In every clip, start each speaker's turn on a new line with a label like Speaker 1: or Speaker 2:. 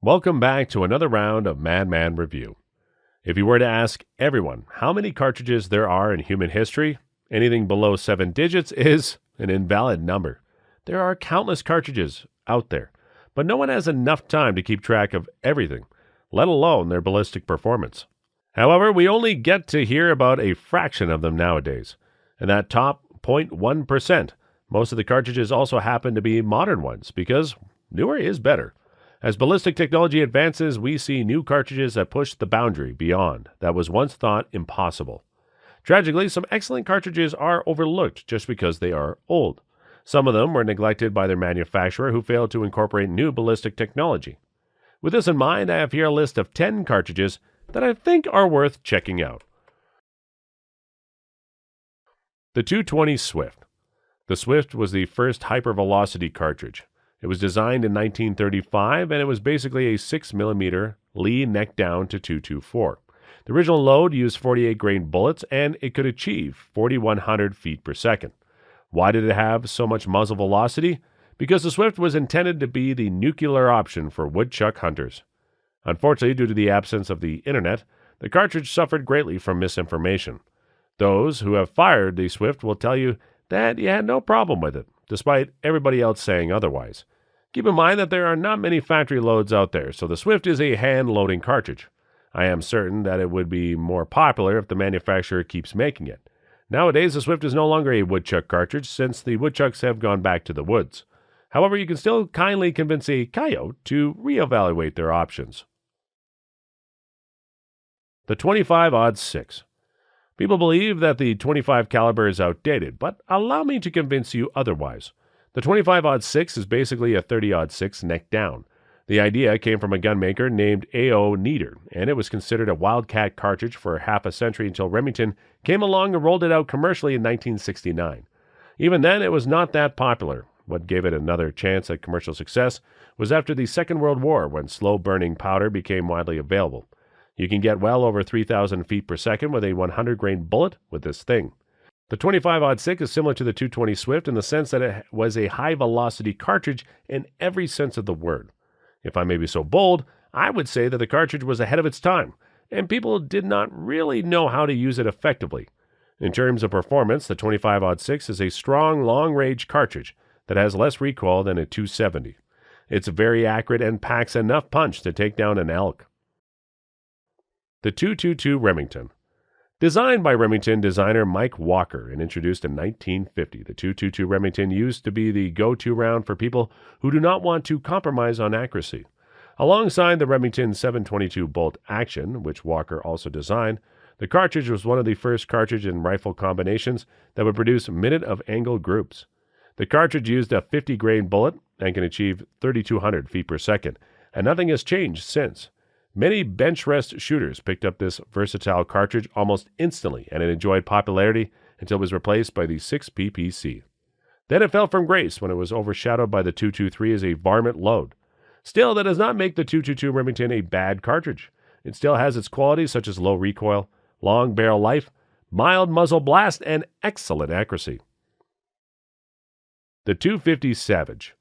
Speaker 1: Welcome back to another round of MADMAN Review. If you were to ask everyone how many cartridges there are in human history, anything below 7 digits is an invalid number. There are countless cartridges out there, but no one has enough time to keep track of everything, let alone their ballistic performance. However, we only get to hear about a fraction of them nowadays, and that top 0.1%. Most of the cartridges also happen to be modern ones because newer is better. As ballistic technology advances, we see new cartridges that push the boundary beyond that was once thought impossible. Tragically, some excellent cartridges are overlooked just because they are old. Some of them were neglected by their manufacturer who failed to incorporate new ballistic technology. With this in mind, I have here a list of 10 cartridges that I think are worth checking out. The 220 Swift. The Swift was the first hyper-velocity cartridge. It was designed in 1935, and it was basically a 6mm Lee neck down to .224. The original load used 48-grain bullets, and it could achieve 4,100 feet per second. Why did it have so much muzzle velocity? Because the Swift was intended to be the nuclear option for woodchuck hunters. Unfortunately, due to the absence of the internet, the cartridge suffered greatly from misinformation. Those who have fired the Swift will tell you that you had no problem with it, despite everybody else saying otherwise. Keep in mind that there are not many factory loads out there, so the Swift is a hand-loading cartridge. I am certain that it would be more popular if the manufacturer keeps making it. Nowadays, the Swift is no longer a woodchuck cartridge since the woodchucks have gone back to the woods. However, you can still kindly convince a coyote to reevaluate their options. The 25-06. People believe that the .25 caliber is outdated, but allow me to convince you otherwise. The 25-06 is basically a 30-06 neck down. The idea came from a gunmaker named A.O. Nieder, and it was considered a wildcat cartridge for half a century until Remington came along and rolled it out commercially in 1969. Even then, it was not that popular. What gave it another chance at commercial success was after the Second World War, when slow-burning powder became widely available. You can get well over 3,000 feet per second with a 100-grain bullet with this thing. The 25-06 is similar to the 220 Swift in the sense that it was a high-velocity cartridge in every sense of the word. If I may be so bold, I would say that the cartridge was ahead of its time, and people did not really know how to use it effectively. In terms of performance, the 25-06 is a strong, long-range cartridge that has less recoil than a 270. It's very accurate and packs enough punch to take down an elk. The 222 Remington. Designed by Remington designer Mike Walker and introduced in 1950, the 222 Remington used to be the go-to round for people who do not want to compromise on accuracy. Alongside the Remington 722 bolt action, which Walker also designed, the cartridge was one of the first cartridge and rifle combinations that would produce minute of angle groups. The cartridge used a 50-grain bullet and can achieve 3,200 feet per second, and nothing has changed since. Many bench rest shooters picked up this versatile cartridge almost instantly, and it enjoyed popularity until it was replaced by the 6PPC. Then it fell from grace when it was overshadowed by the 223 as a varmint load. Still, that does not make the 222 Remington a bad cartridge. It still has its qualities such as low recoil, long barrel life, mild muzzle blast, and excellent accuracy. The 250 Savage.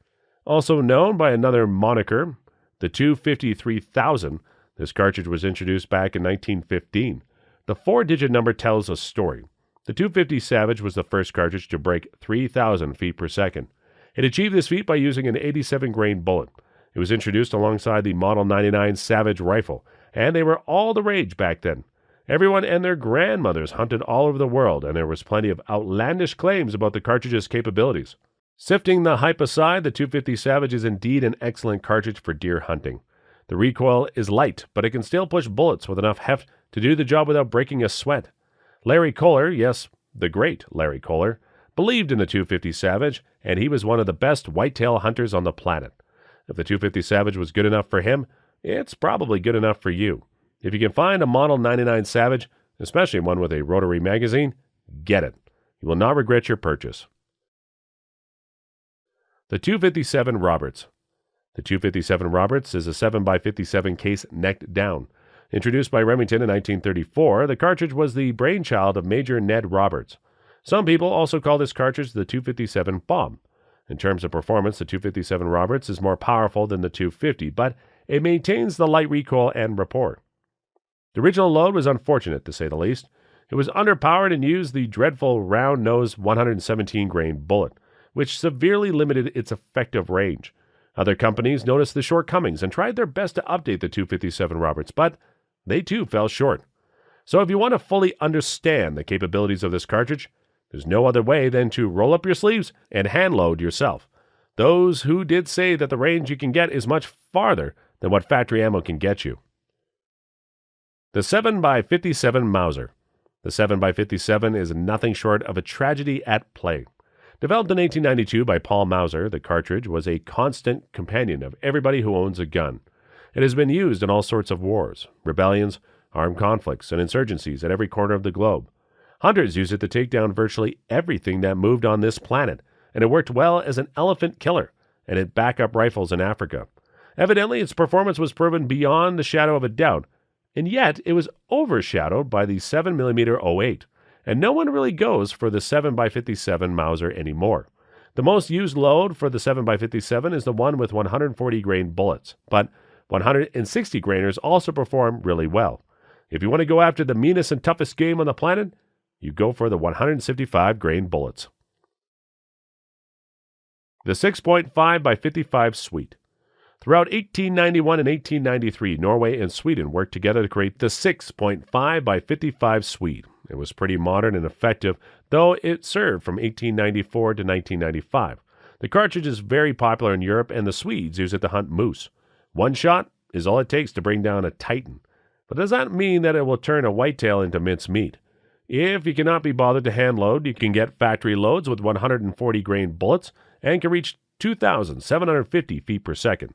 Speaker 1: Also known by another moniker, the 250-3000, this cartridge was introduced back in 1915. The 4-digit number tells a story. The 250 Savage was the first cartridge to break 3,000 feet per second. It achieved this feat by using an 87-grain bullet. It was introduced alongside the Model 99 Savage rifle, and they were all the rage back then. Everyone and their grandmothers hunted all over the world, and there was plenty of outlandish claims about the cartridge's capabilities. Sifting the hype aside, the 250 Savage is indeed an excellent cartridge for deer hunting. The recoil is light, but it can still push bullets with enough heft to do the job without breaking a sweat. Larry Kohler, yes, the great Larry Kohler, believed in the 250 Savage, and he was one of the best whitetail hunters on the planet. If the 250 Savage was good enough for him, it's probably good enough for you. If you can find a Model 99 Savage, especially one with a rotary magazine, get it. You will not regret your purchase. The 257 Roberts. The 257 Roberts is a 7x57 case necked down. Introduced by Remington in 1934, the cartridge was the brainchild of Major Ned Roberts. Some people also call this cartridge the 257 Bomb. In terms of performance, the 257 Roberts is more powerful than the 250, but it maintains the light recoil and rapport. The original load was unfortunate, to say the least. It was underpowered and used the dreadful round-nosed 117-grain bullet, which severely limited its effective range. Other companies noticed the shortcomings and tried their best to update the 257 Roberts, but they too fell short. So if you want to fully understand the capabilities of this cartridge, there's no other way than to roll up your sleeves and hand load yourself. Those who did say that the range you can get is much farther than what factory ammo can get you. The 7x57 Mauser. The 7x57 is nothing short of a tragedy at play. Developed in 1892 by Paul Mauser, the cartridge was a constant companion of everybody who owns a gun. It has been used in all sorts of wars, rebellions, armed conflicts, and insurgencies at every corner of the globe. Hunters used it to take down virtually everything that moved on this planet, and it worked well as an elephant killer and at backup rifles in Africa. Evidently, its performance was proven beyond the shadow of a doubt, and yet it was overshadowed by the 7mm 08, and no one really goes for the 7x57 Mauser anymore. The most used load for the 7x57 is the one with 140-grain bullets, but 160-grainers also perform really well. If you want to go after the meanest and toughest game on the planet, you go for the 155-grain bullets. The 6.5x55 Swede. Throughout 1891 and 1893, Norway and Sweden worked together to create the 6.5x55 Swede. It was pretty modern and effective, though it served from 1894 to 1995. The cartridge is very popular in Europe, and the Swedes use it to hunt moose. One shot is all it takes to bring down a titan. But does that mean that it will turn a whitetail into mincemeat? If you cannot be bothered to hand load, you can get factory loads with 140-grain bullets and can reach 2,750 feet per second.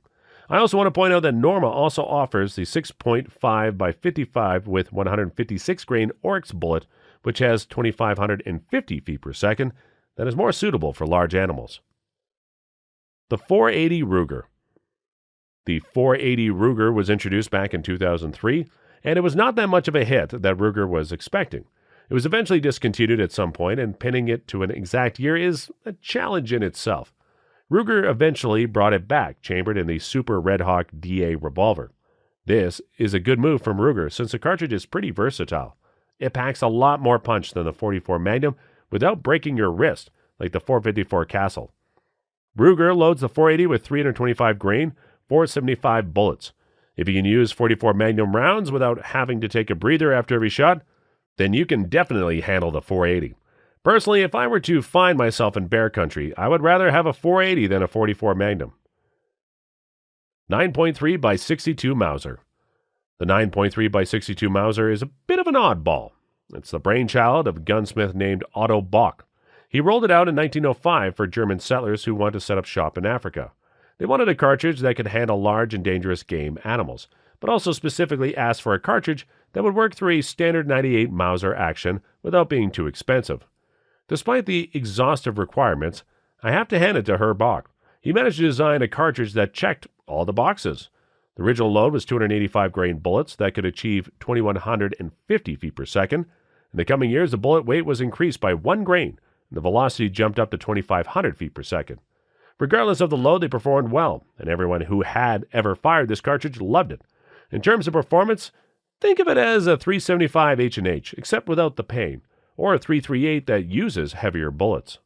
Speaker 1: I also want to point out that Norma also offers the 6.5x55 with 156-grain Oryx bullet, which has 2,550 feet per second, that is more suitable for large animals. The 480 Ruger. The 480 Ruger was introduced back in 2003, and it was not that much of a hit that Ruger was expecting. It was eventually discontinued at some point, and pinning it to an exact year is a challenge in itself. Ruger eventually brought it back, chambered in the Super Red Hawk DA revolver. This is a good move from Ruger since the cartridge is pretty versatile. It packs a lot more punch than the .44 Magnum without breaking your wrist, like the .454 Castle. Ruger loads the 480 with 325 grain, 475 bullets. If you can use .44 Magnum rounds without having to take a breather after every shot, then you can definitely handle the 480. Personally, if I were to find myself in bear country, I would rather have a 480 than a .44 Magnum. 9.3x62 Mauser. The 9.3x62 Mauser is a bit of an oddball. It's the brainchild of a gunsmith named Otto Bock. He rolled it out in 1905 for German settlers who wanted to set up shop in Africa. They wanted a cartridge that could handle large and dangerous game animals, but also specifically asked for a cartridge that would work through a standard 98 Mauser action without being too expensive. Despite the exhaustive requirements, I have to hand it to Herr Bock. He managed to design a cartridge that checked all the boxes. The original load was 285 grain bullets that could achieve 2,150 feet per second. In the coming years, the bullet weight was increased by 1 grain, and the velocity jumped up to 2,500 feet per second. Regardless of the load, they performed well, and everyone who had ever fired this cartridge loved it. In terms of performance, think of it as a 375 H&H, except without the pain, or a 338 that uses heavier bullets.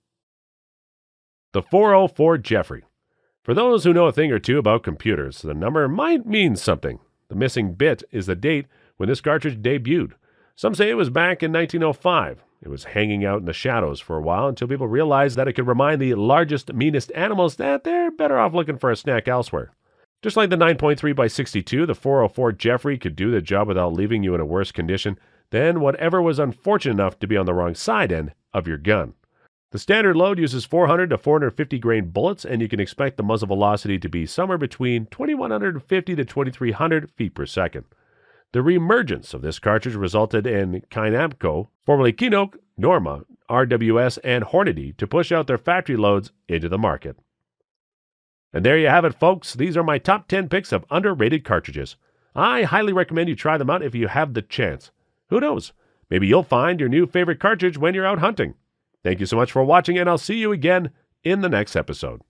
Speaker 1: The 404 Jeffery. For those who know a thing or two about computers, the number might mean something. The missing bit is the date when this cartridge debuted. Some say it was back in 1905. It was hanging out in the shadows for a while until people realized that it could remind the largest, meanest animals that they're better off looking for a snack elsewhere. Just like the 9.3x62, the 404 Jeffery could do the job without leaving you in a worse condition than whatever was unfortunate enough to be on the wrong side end of your gun. The standard load uses 400 to 450 grain bullets, and you can expect the muzzle velocity to be somewhere between 2,150 to 2,300 feet per second. The reemergence of this cartridge resulted in Kynapco, formerly Kinok, Norma, RWS, and Hornady to push out their factory loads into the market. And there you have it, folks. These are my top 10 picks of underrated cartridges. I highly recommend you try them out if you have the chance. Who knows? Maybe you'll find your new favorite cartridge when you're out hunting. Thank you so much for watching, and I'll see you again in the next episode.